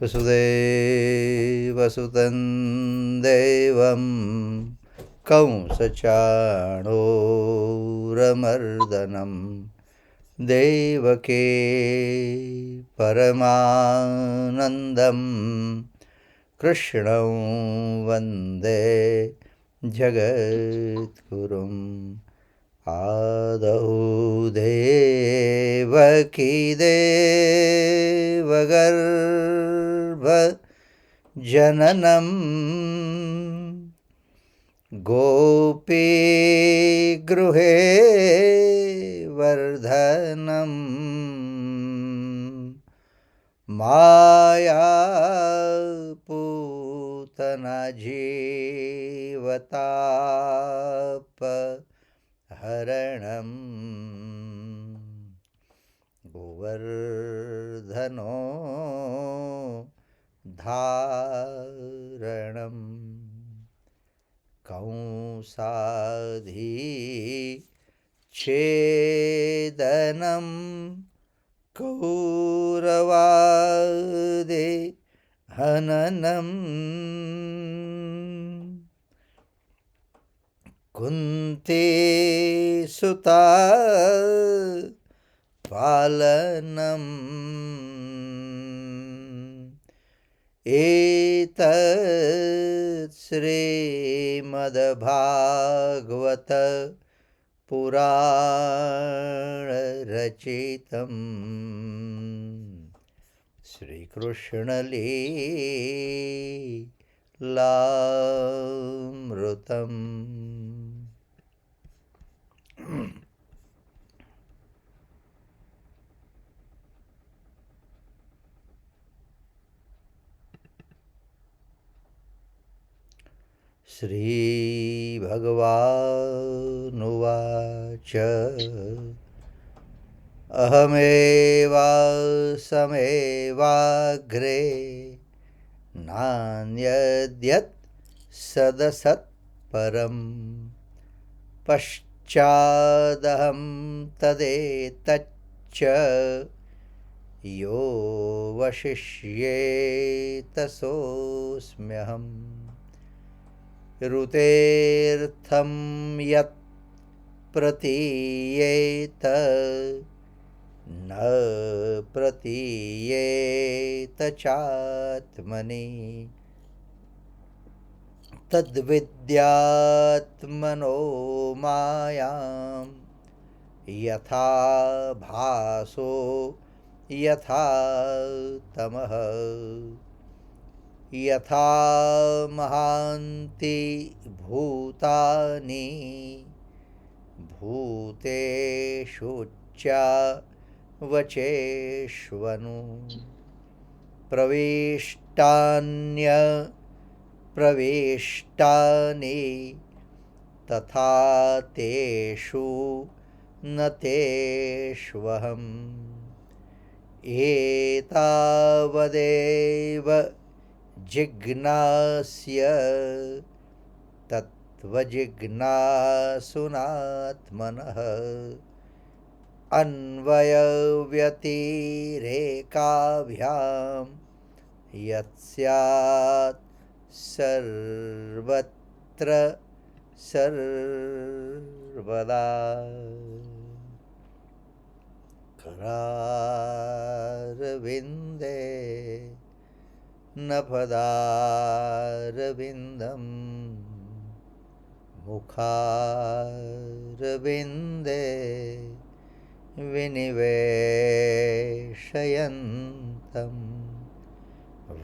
वसुदेवसुतं देवं कंसचाणूरमर्दनं देवके परमानन्दं कृष्णं वन्दे जगद्गुरुम् आदौ देवकी देवगर्भजननं गोपीगृहे वर्धनं मायापूतना जीवतापहरणं गोवर्धनो धारणं कंसाधिच्छेदनं कौरवादे हननं कुन्तीसुता पालनम् एतत् श्रीमद्भागवत पुराणरचितं श्रीकृष्णलीलामृतम्। श्रीभगवानुवाच अहमेवासमेवाग्रे नान्यद्यत् सदसत्परं पश्चादहं तदेतच्च यो वशिष्येत सोऽस्म्यहम् ऋतेर्थं यत् प्रतीयेत न प्रतीयेत चात्मनि तद्विद्यात्मनो मायां यथा भासो यथा तमः यथा महान्ति भूतानि भूतेषु च वचेष्वनु प्रविष्टानि तथा तेषु न तेष्वहम् एतावदेव जिज्ञास्य तत्त्वजिज्ञासुनात्मनः अन्वयव्यतिरेकाभ्यां यत्स्यात् सर्वत्र सर्वदा करारविन्दे न पदारविन्दं मुखारविन्दे विनिवेशयन्तं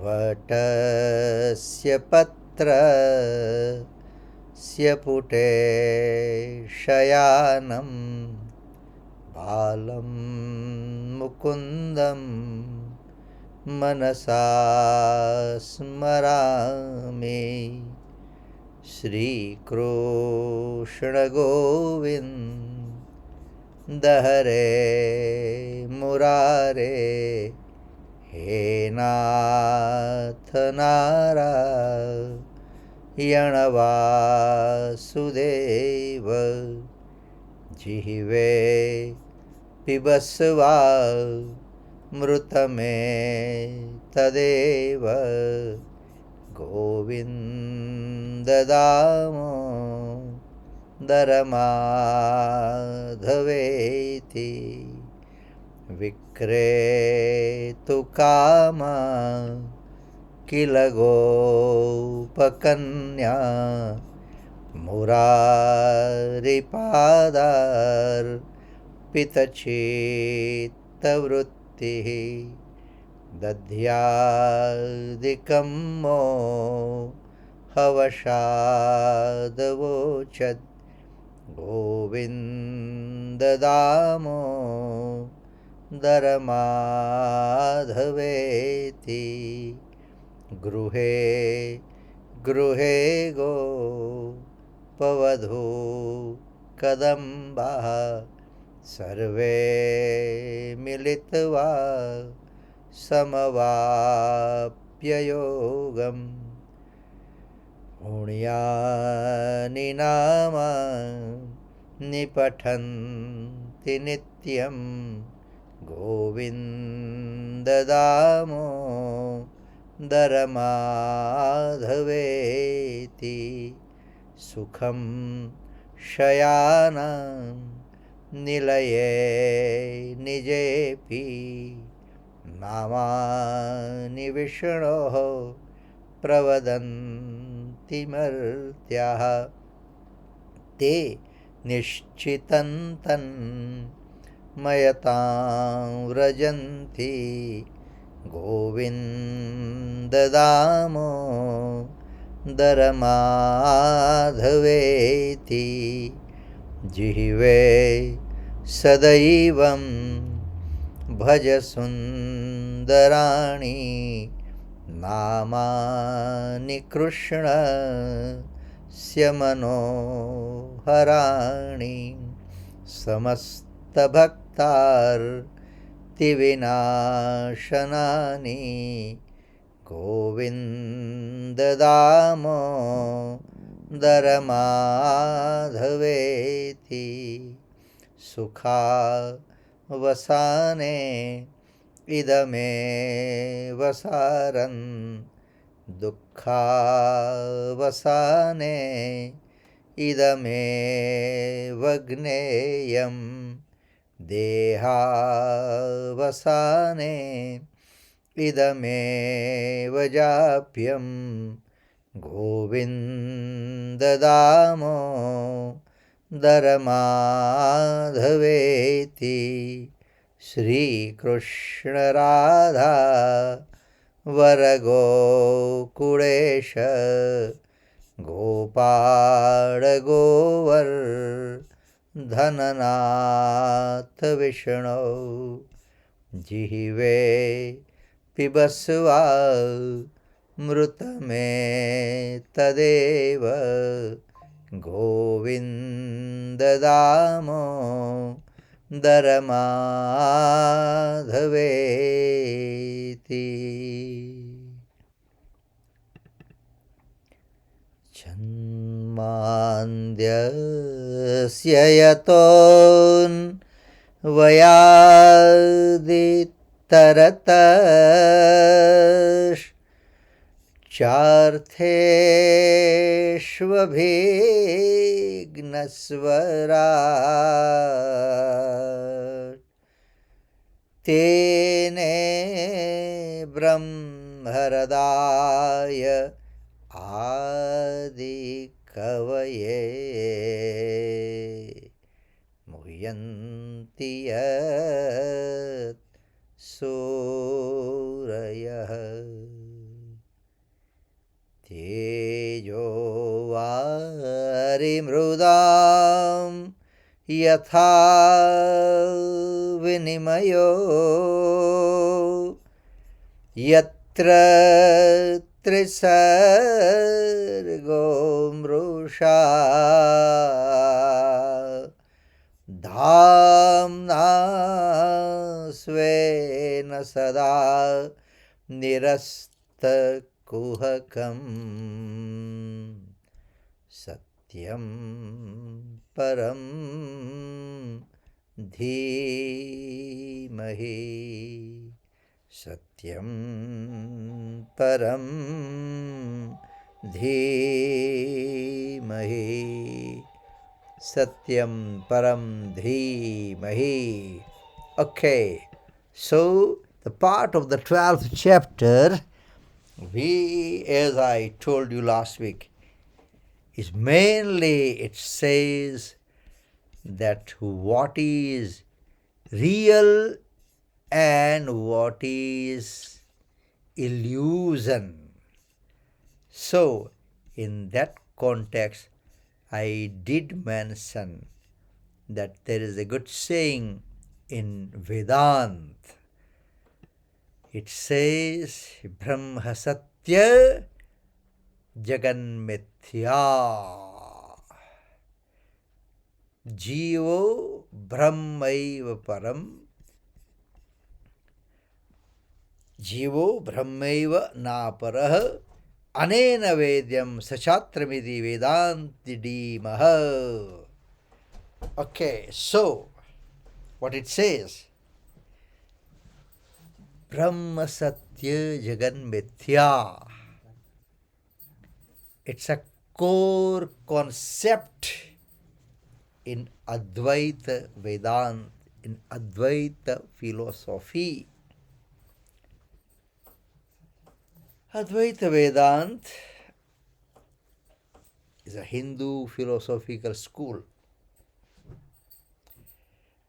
वटस्य पत्रस्य पुटे शयानं बालं मुकुन्दं मनसा स्मरामि श्रीकृष्णगोविन्द हरे मुरारे हे नाथ नारायणवासुदेव जिह्वे पिबस्वा मृतमेतदेव गोविन्ददामोदरमाधवेति विक्रेतुकाम किल गोपकन्या मुरारिपादार्पितचित्तवृत्तिः दध्यादिकं मोहवशादवोचद् गोविन्ददामोदरमाधवेति गृहे गृहे गोपवधू कदम्बाः सर्वे मिलित्वा समवाप्ययोगम् पुण्यानि नामानि पठन्ति नित्यं गोविन्ददामोदरमाधवेति सुखं शयानां निलये निजेऽपि नामानि विष्णोः प्रवदन्ति मर्त्याः ते निश्चितं तन्मयतां व्रजन्ति गोविन्ददामोदरमाधवेति जिह्वे सदैवं भज सुन्दराणि नामानि कृष्णस्य मनोहराणि समस्तभक्तार्तिविनाशनानि गोविन्ददामोदरमाधवेति सुखावसाने इदमेव सारं दुःखावसाने इदमेव ज्ञेयं देहावसाने इदमेव जाप्यं गोविन्ददामोदरमाधवेति श्रीकृष्ण राधा वरगोकुलेश गोपाल गोवर्धननाथ विष्णु जिह्वे पिबस्वा मृतमेतदेव गोविन्ददामोदरमाधवेति जन्मान्द्यस्य यतोऽन्वयादितरतश्चार्थेष्वभिघ्नस्वराट् तेने ब्रह्महृदाय आदिकवये मुह्यन्ति यत् सूरयः तेजो वारिमृदां यथा विनिमयो यत्र त्रिसर्गो मृषा धाम्ना स्वेन सदा निरस्तकुहकं सत्यं परं धीमहि Satyam param dhimahi. Satyam param dhimahi. Okay, so the part of the 12th chapter, as I told you last week, is mainly, it says that what is real and what is illusion. So, in that context, I did mention that there is a good saying in Vedanta. It says, Brahma Satya Jagan Mithya. Jivo Brahmaiva Param. Jivo Brahmaiva Naparah. Anena Vedyam Sachatramidi Vedanti Dimaha. Okay, so what it says, Brahma Satya Jagan Mithya. It's a core concept in Advaita Vedanta, in Advaita philosophy. Advaita Vedanta is a Hindu philosophical school.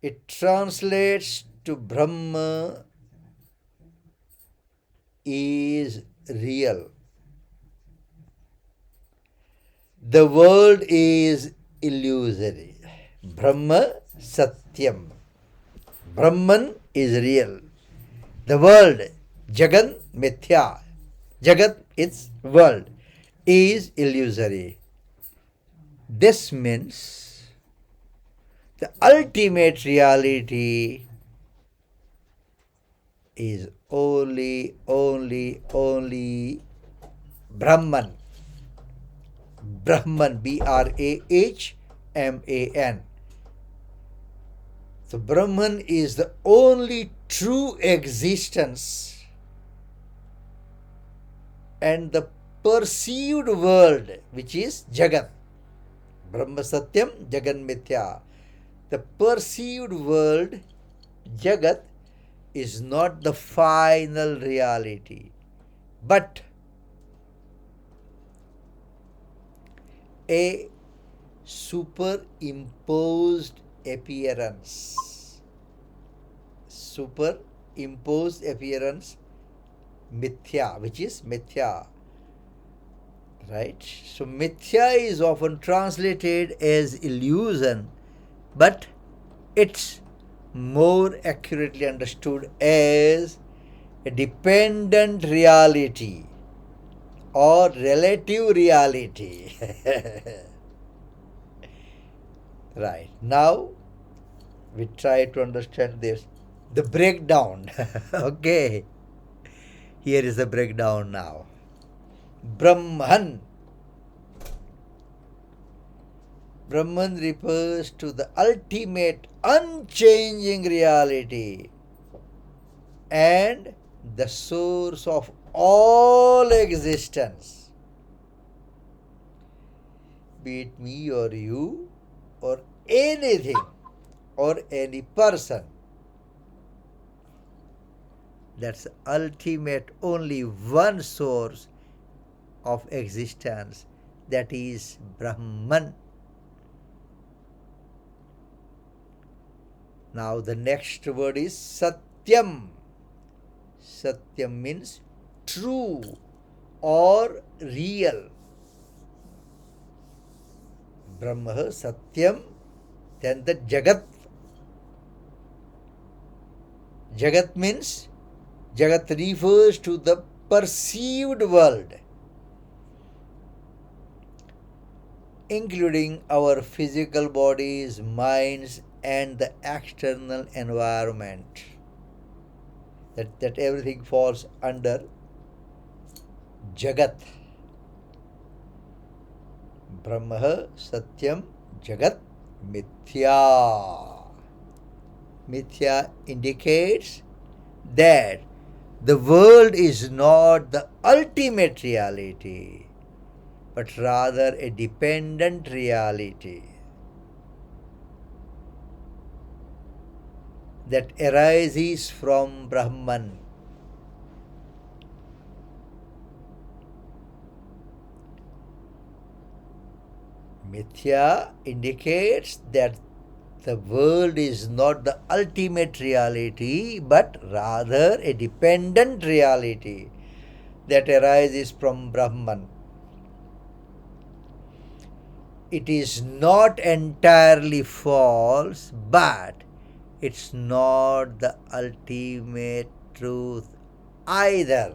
It translates to Brahma is real. The world is illusory. Brahma Satyam. Brahman is real. The world, Jagan Mithya. Jagat is world, is illusory. This means the ultimate reality is only Brahman. Brahman, Brahman. So Brahman is the only true existence, and the perceived world, which is Jagat. Brahma Satyam Jagan Mithya. The perceived world, Jagat, is not the final reality, but a superimposed appearance. Superimposed appearance, Mithya, which is Mithya. Right? So Mithya is often translated as illusion, but it's more accurately understood as a dependent reality or relative reality. Right. Now we try to understand this. The breakdown. Okay. Here is the breakdown now. Brahman. Brahman refers to the ultimate unchanging reality and the source of all existence. Be it me or you or anything or any person. That's ultimate only one source of existence, that is Brahman. Now the next word is Satyam. Satyam means true or real. Brahma Satyam, then the Jagat. Jagat means, Jagat refers to the perceived world, including our physical bodies, minds, and the external environment. That everything falls under Jagat. Brahma Satyam Jagat Mithya. Mithya indicates that The world is not the ultimate reality, but rather a dependent reality that arises from Brahman. Mithya indicates that the world is not the ultimate reality, but rather a dependent reality that arises from Brahman. It is not entirely false, but it's not the ultimate truth either.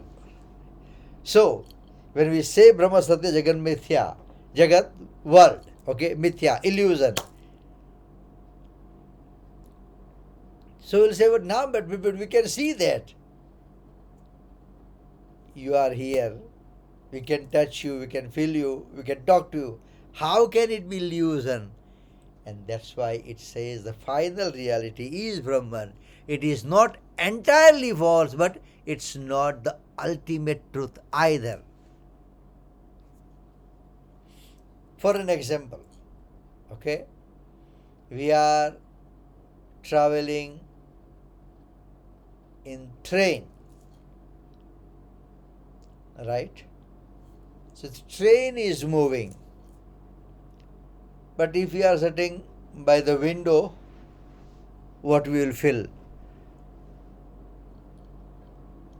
So, when we say Brahma Satya Jagat Mithya, Jagat, world, okay, Mithya, illusion. So we'll say, but now, but we can see that. You are here, we can touch you, we can feel you, we can talk to you. How can it be illusion? And that's why it says the final reality is Brahman. It is not entirely false, but it's not the ultimate truth either. For an example, okay, we are traveling in train, right? So the train is moving, but if we are sitting by the window, what we will feel?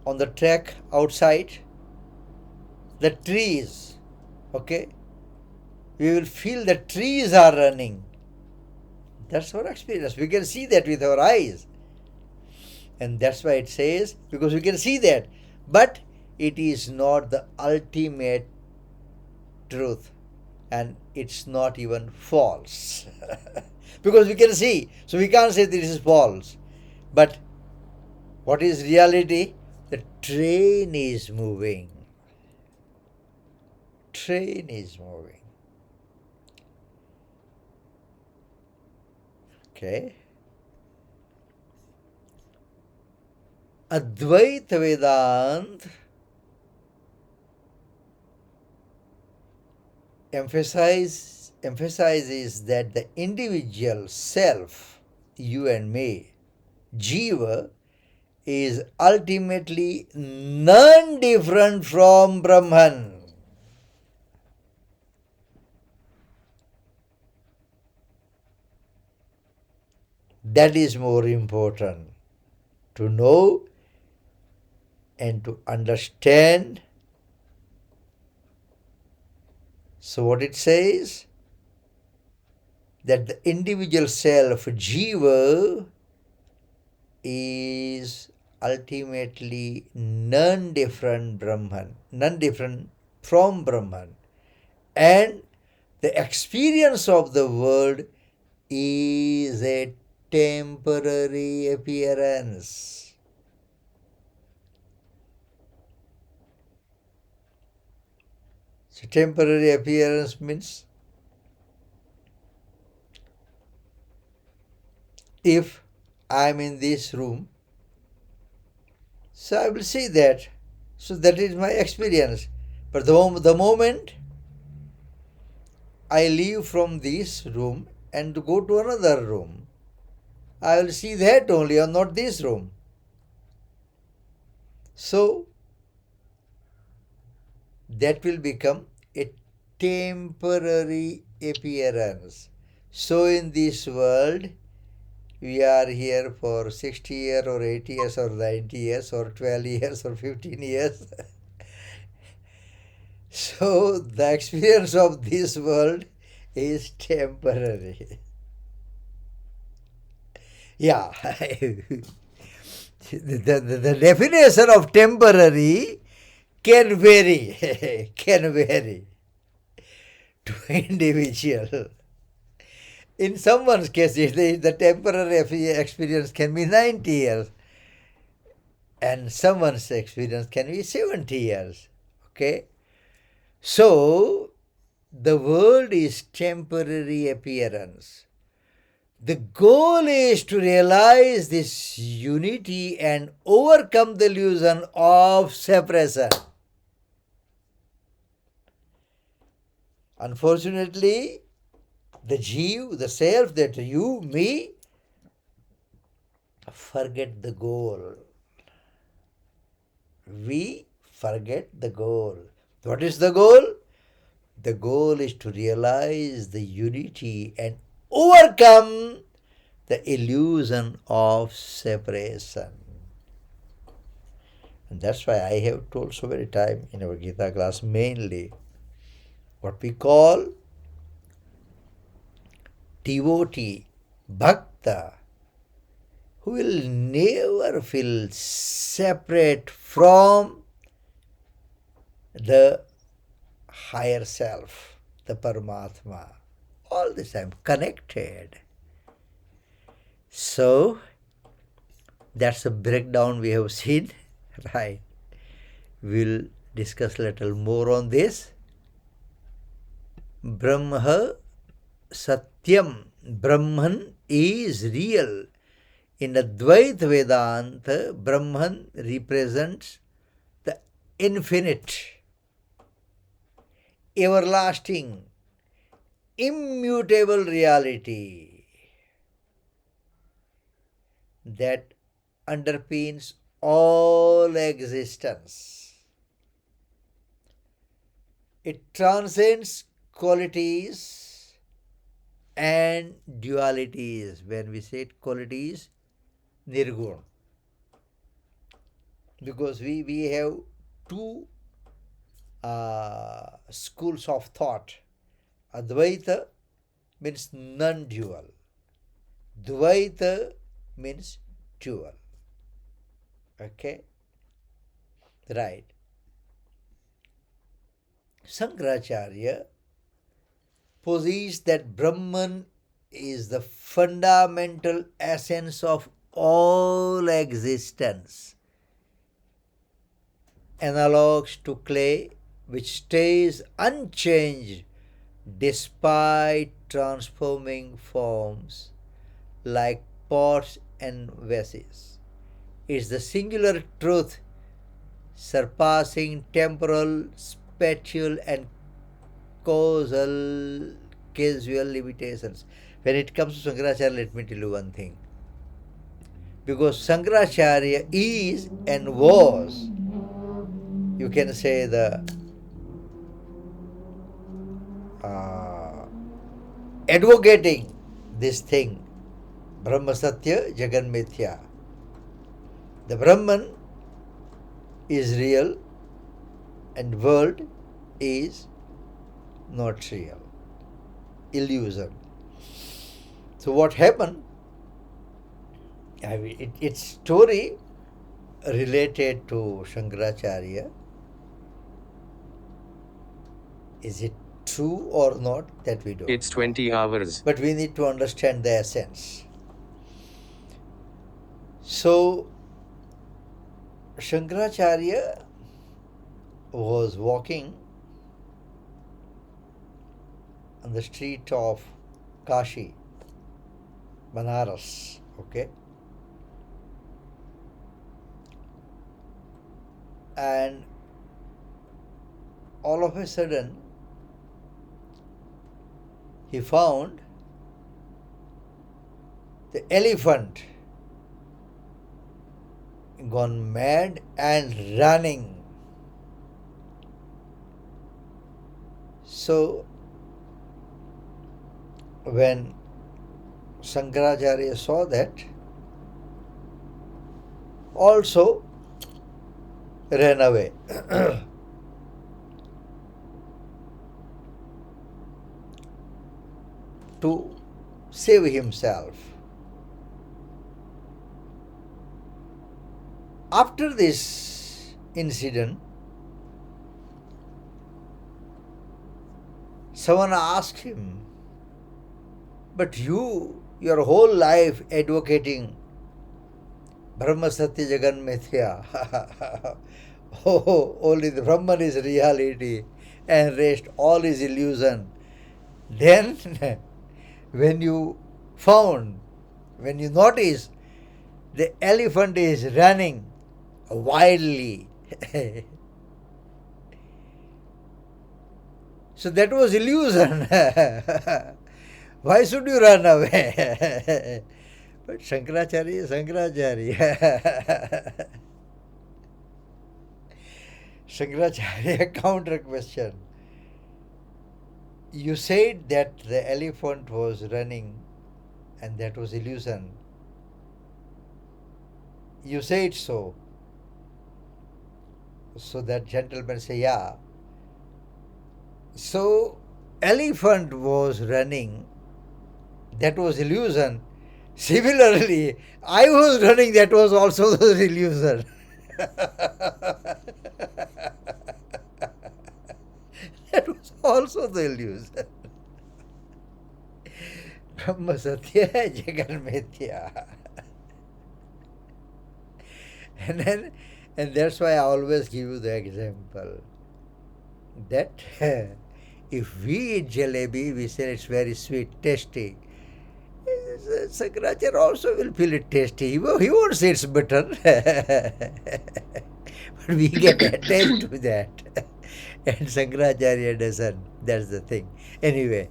On the track outside, the trees, okay, we will feel the trees are running. That's our experience. We can see that with our eyes. And that's why it says, because we can see that. But it is not the ultimate truth. And it's not even false. Because we can see. So we can't say this is false. But what is reality? The train is moving. Train is moving. Okay. Advaita Vedanta emphasizes that the individual self, you and me, Jiva, is ultimately non-different from Brahman. That is more important to know and to understand. So what it says? That the individual self, Jiva, is ultimately non-different Brahman, non-different from Brahman. And the experience of the world is a temporary appearance. So temporary appearance means if I am in this room, so I will see that. So that is my experience. But the moment I leave from this room and go to another room, I will see that only, or not this room. So that will become a temporary appearance. So in this world, we are here for 60 years or 80 years or 90 years or 12 years or 15 years. So the experience of this world is temporary. Yeah. The definition of temporary can vary, can vary to individual. In someone's case, the temporary experience can be 90 years, and someone's experience can be 70 years. Okay? So, the world is temporary appearance. The goal is to realize this unity and overcome the illusion of separation. Unfortunately, the Jeev, the self, that you, me, forget the goal. We forget the goal. What is the goal? The goal is to realize the unity and overcome the illusion of separation. And that's why I have told so many times in our Gita class, mainly what we call devotee, bhakta, who will never feel separate from the higher self, the Paramatma. All the time connected. So, that's a breakdown we have seen, right? We'll discuss a little more on this. Brahma Satyam. Brahman is real. In Advaita Vedanta, Brahman represents the infinite, everlasting, immutable reality that underpins all existence. It transcends qualities and dualities. When we say qualities, nirguna. Because we have two schools of thought. Advaita means non-dual. Dvaita means dual. Okay? Right. Shankaracharya posits that Brahman is the fundamental essence of all existence, analogues to clay which stays unchanged despite transforming forms like pots and vases. It's the singular truth surpassing temporal, spatial and causal limitations. When it comes to Shankaracharya, let me tell you one thing. Because Shankaracharya is and was, you can say, the advocating this thing, Brahma Satya Jagan Mithya. The Brahman is real and world is not real. Illusion. So what happened? It's story related to Shankaracharya. Is it true or not? That we don't It's know. 20 hours. But we need to understand the essence. So Shankaracharya was walking on the street of Kashi, Banaras, okay? And all of a sudden, he found the elephant gone mad and running. So, when Shankaracharya saw that, also ran away. To save himself. After this incident, someone asked him, but your whole life advocating Brahma Satya Jagan Mithya. Oh, only the Brahman is reality and rest all is illusion. Then, when you found. When you notice, the elephant is running wildly. So that was illusion. Why should you run away? But Shankaracharya, Shankaracharya. Shankaracharya counter question. You said that the elephant was running and that was illusion. You said so. So that gentleman say, yeah. So elephant was running, that was illusion. Similarly, I was running, that was also the illusion. That was also the illusion. Brahma Satya, Jagan Mithya. And that's why I always give you the example that if we eat jalebi, we say it's very sweet, tasty. Shankaracharya also will feel it tasty. He won't say it's bitter. But we get attached to that. And Shankaracharya doesn't. That's the thing. Anyway,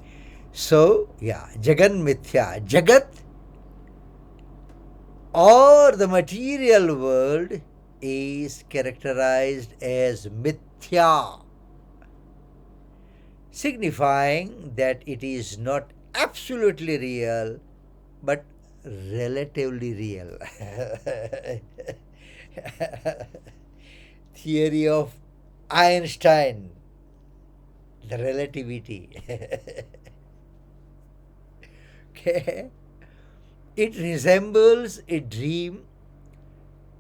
so yeah, Jagan Mithya. Jagat or the material world is characterized as Mithya, signifying that it is not absolutely real but relatively real. Theory of Einstein, the relativity. Okay. It resembles a dream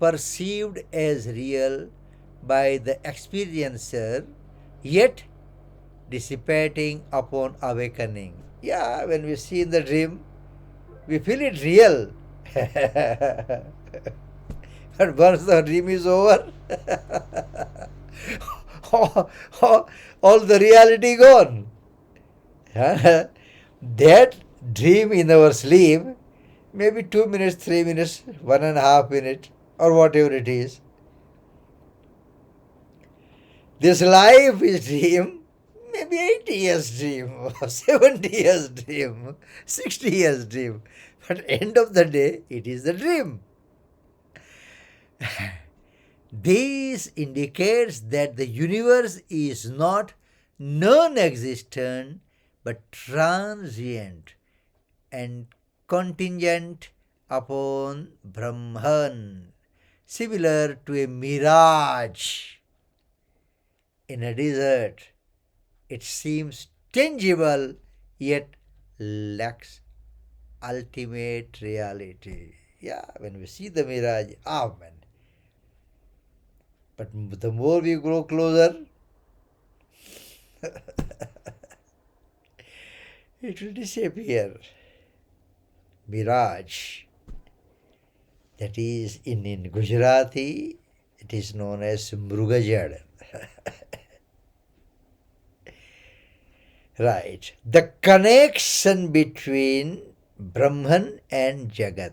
perceived as real by the experiencer, yet dissipating upon awakening. Yeah, when we see in the dream, we feel it real. But once the dream is over, all the reality gone. That dream in our sleep, maybe 2 minutes, 3 minutes, 1.5 minutes, or whatever it is. This life is dream, maybe 80 years dream, 70 years dream, 60 years dream. But end of the day, it is the dream. This indicates that the universe is not non-existent but transient and contingent upon Brahman, similar to a mirage in a desert. It seems tangible yet lacks ultimate reality. Yeah, when we see the mirage, amen. But the more we grow closer, it will disappear. Mirage. That is in Gujarati, it is known as Mrugajad. Right. The connection between Brahman and Jagat.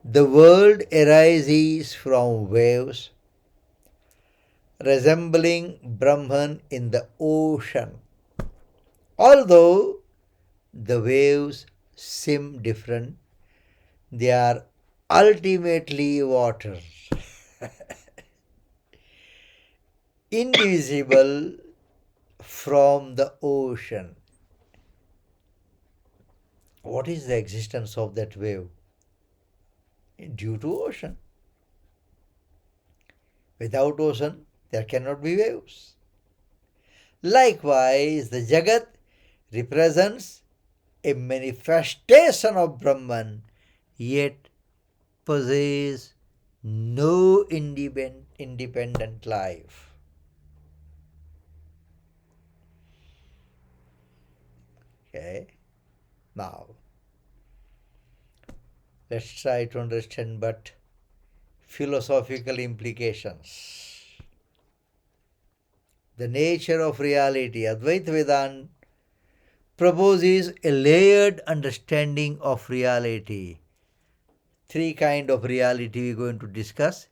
The world arises from waves resembling Brahman in the ocean. Although the waves seem different, they are ultimately water. Indivisible from the ocean. What is the existence of that wave? Due to ocean. Without ocean, there cannot be waves. Likewise, the Jagat represents a manifestation of Brahman, yet possesses no independent life. Okay. Now, let's try to understand but philosophical implications. The nature of reality. Advaita Vedanta proposes a layered understanding of reality. Three kind of reality we're going to discuss: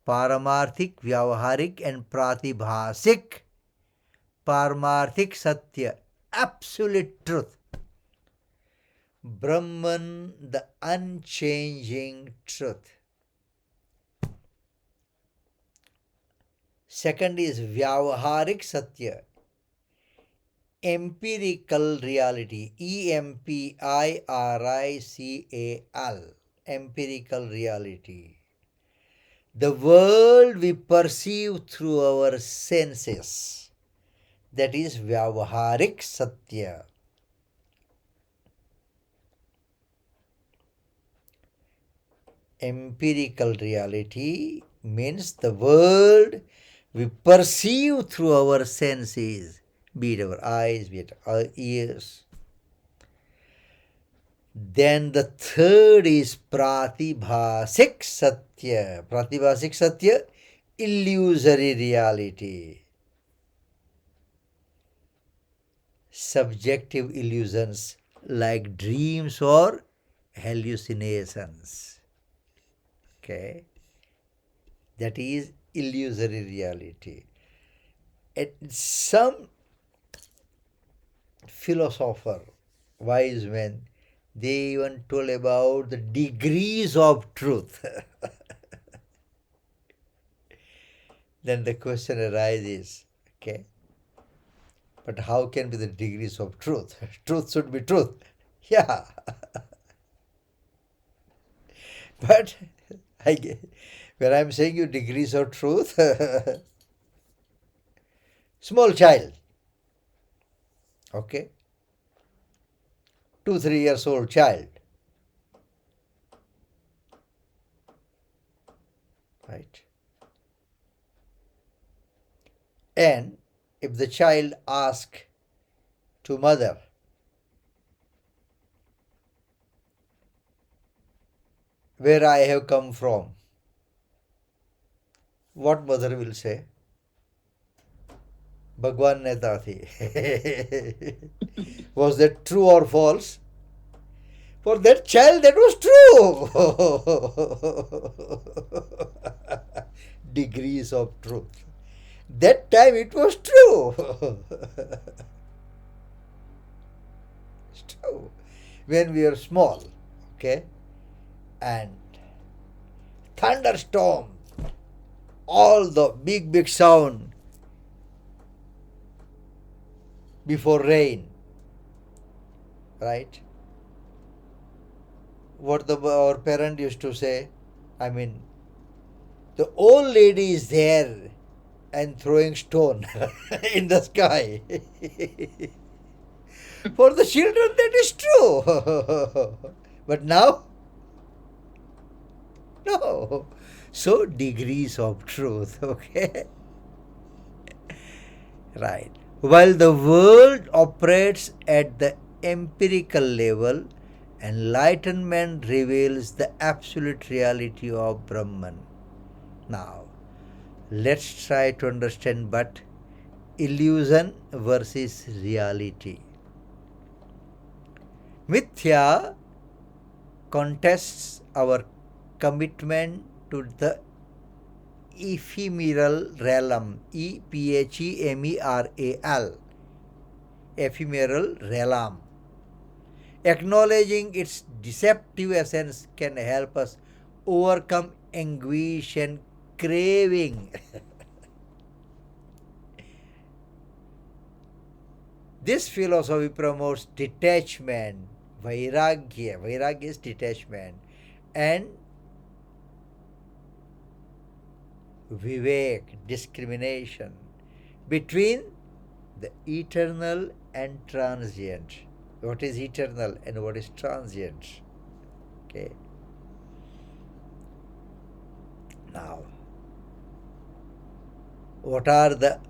Paramarthik, Vyavaharik and Pratibhasik. Paramarthik Satya, absolute truth. Brahman, the unchanging truth. Second is Vyavaharik Satya, empirical reality. EMPIRICAL, empirical reality. The world we perceive through our senses. That is Vyavaharik Satya. Empirical reality means the world we perceive through our senses, be it our eyes, be it our ears. Then the third is Pratibhasik Satya. Pratibhasik Satya, illusory reality. Subjective illusions like dreams or hallucinations. Okay, that is illusory reality. And some philosopher, wise men, they even told about the degrees of truth. Then the question arises, okay, but how can be the degrees of truth? Truth should be truth. Yeah. But when I'm saying you degrees of truth, small child, okay, 2-3 years old child, right? And if the child asks to mother, where I have come from, what mother will say? Bhagwan neta thi. Was that true or false? For that child, that was true. Degrees of truth. That time it was true. It's true. When we are small, okay, and thunderstorm, all the big sound before rain, right? What our parent used to say, I mean, the old lady is there and throwing stone in the sky. For the children, that is true. But now, no. So, degrees of truth, okay? Right. While the world operates at the empirical level, enlightenment reveals the absolute reality of Brahman. Now, let's try to understand but illusion versus reality. Mithya contests our commitment to the ephemeral realm, EPHEMERAL, ephemeral realm. Acknowledging its deceptive essence can help us overcome anguish and craving. This philosophy promotes detachment, vairagya. Vairagya is detachment, and vivek, discrimination between the eternal and transient. What is eternal and what is transient? Okay. Now, what are the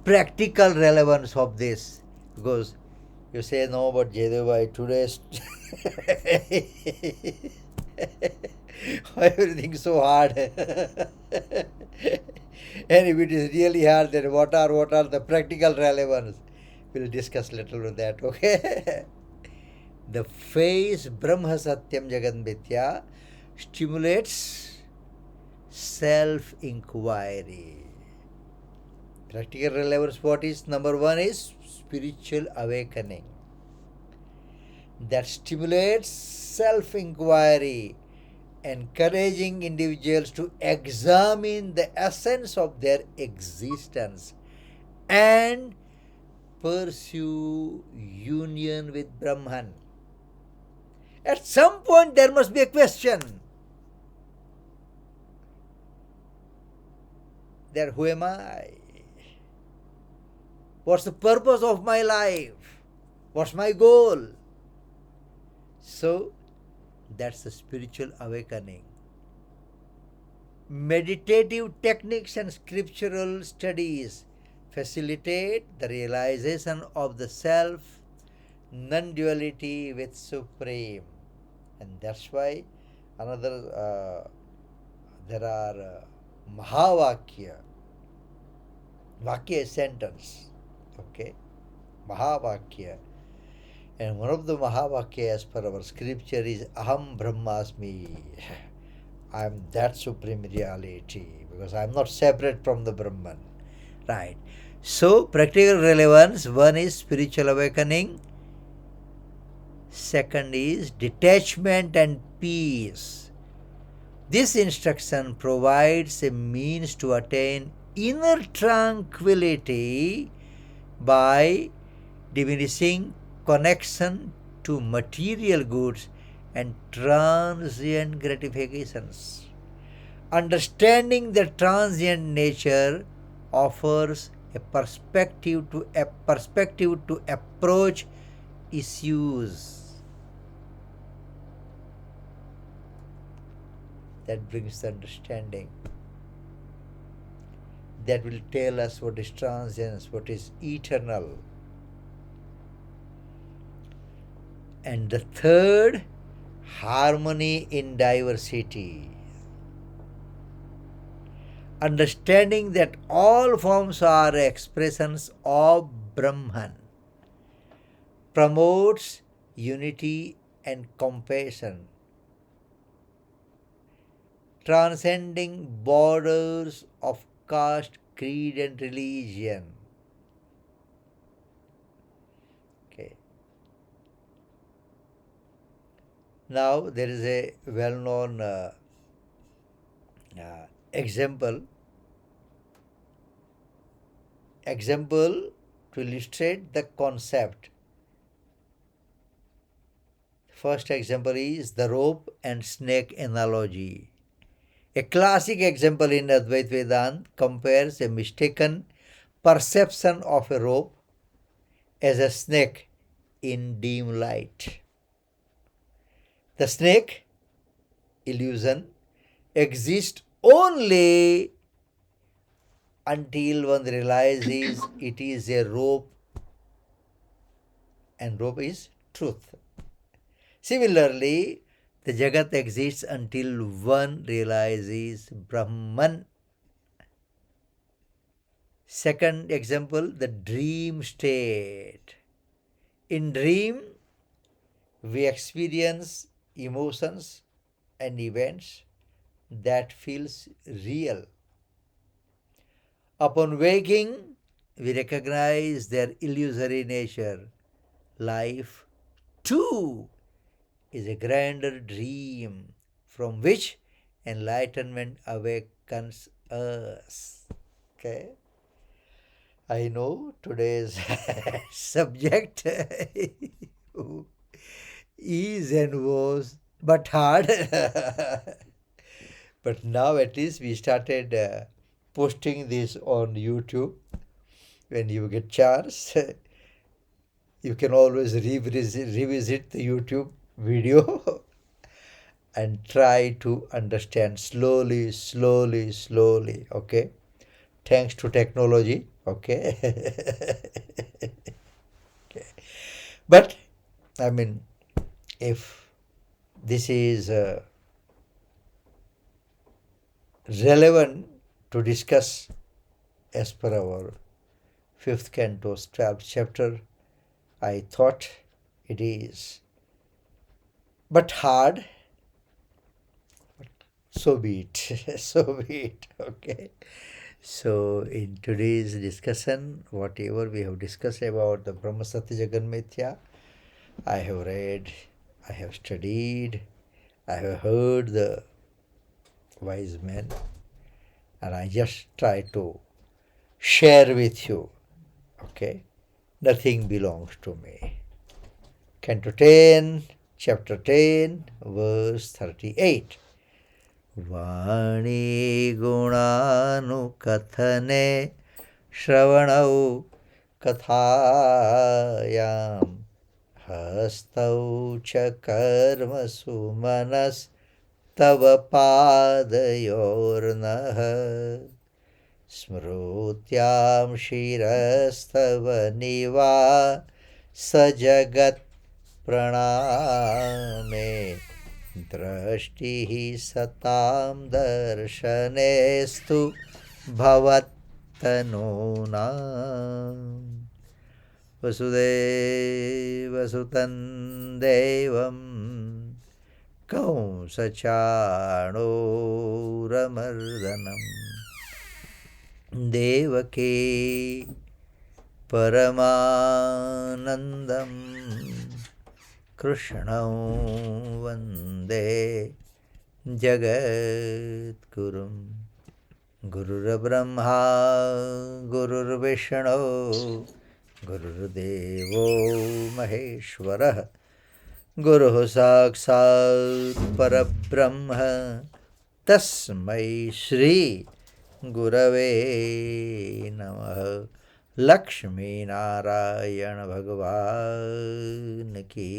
practical relevance of this? Because you say, no, but Jaydev, today's everything's so hard. And if it is really hard, then what are the practical relevance? We'll discuss little with that, okay? The phase Brahma Satyam Jagat Mithya stimulates self-inquiry. Practical relevance, what is? Number one is spiritual awakening. That stimulates self-inquiry, encouraging individuals to examine the essence of their existence and pursue union with Brahman. At some point there must be a question. That who am I? What's the purpose of my life? What's my goal? So that's the spiritual awakening. Meditative techniques and scriptural studies facilitate the realization of the self, non-duality with Supreme. And that's why there are Mahavakya. Vakya is sentence. Okay? Mahavakya. And one of the Mahavakya as per our scripture is Aham Brahmasmi. I am that supreme reality because I am not separate from the Brahman. Right. So, practical relevance, one is spiritual awakening, second is detachment and peace. This instruction provides a means to attain inner tranquility by diminishing connection to material goods and transient gratifications. Understanding the transient nature offers a perspective to approach issues. That brings the understanding. That will tell us what is transient, what is eternal. And the third, harmony in diversity. Understanding that all forms are expressions of Brahman promotes unity and compassion, transcending borders of caste, creed, and religion. Okay. Now there is a well-known example to illustrate the concept. First example is the rope and snake analogy. A classic example in Advaita Vedanta compares a mistaken perception of a rope as a snake in dim light. The snake illusion exists only until one realizes it is a rope and rope is truth. Similarly, the Jagat exists until one realizes Brahman. Second example, the dream state. In dream, we experience emotions and events that feels real. Upon waking, we recognize their illusory nature. Life, too, is a grander dream from which enlightenment awakens us. Okay? I know today's subject is and was but hard. But now at least we started posting this on YouTube. When you get chance, you can always revisit the YouTube video and try to understand slowly, okay? Thanks to technology, okay? Okay. But, I mean, if this is relevant to discuss as per our 5th canto's 12th chapter. I thought it is but hard, so be it. So be it. Okay. So in today's discussion, whatever we have discussed about the Brahma Satya Jagan Mithya, I have read, I have studied, I have heard the wise men, and I just try to share with you. Okay. Nothing belongs to me. Canto 10, chapter 10, verse 38. वाणी गुणानुकथने श्रवणौ कथायां हस्तौ च कर्मसु मनस्तव पादयोर्नः स्मृत्यां शिरस्तव निवासजगत् प्रणामे दृष्टिः सतां दर्शनेस्तु भवत्तनूनाम् वसुदेवसुतं देवं कंसचाणूरमर्दनम् देवकी परमानन्दं कृष्णं वन्दे जगद्गुरुं गुरुर्ब्रह्मा गुरुर्विष्णु गुरुर्देवो महेश्वरः गुरुः साक्षात् परब्रह्म तस्मै श्री गुरवे नमः। लक्ष्मी नारायण भगवान की।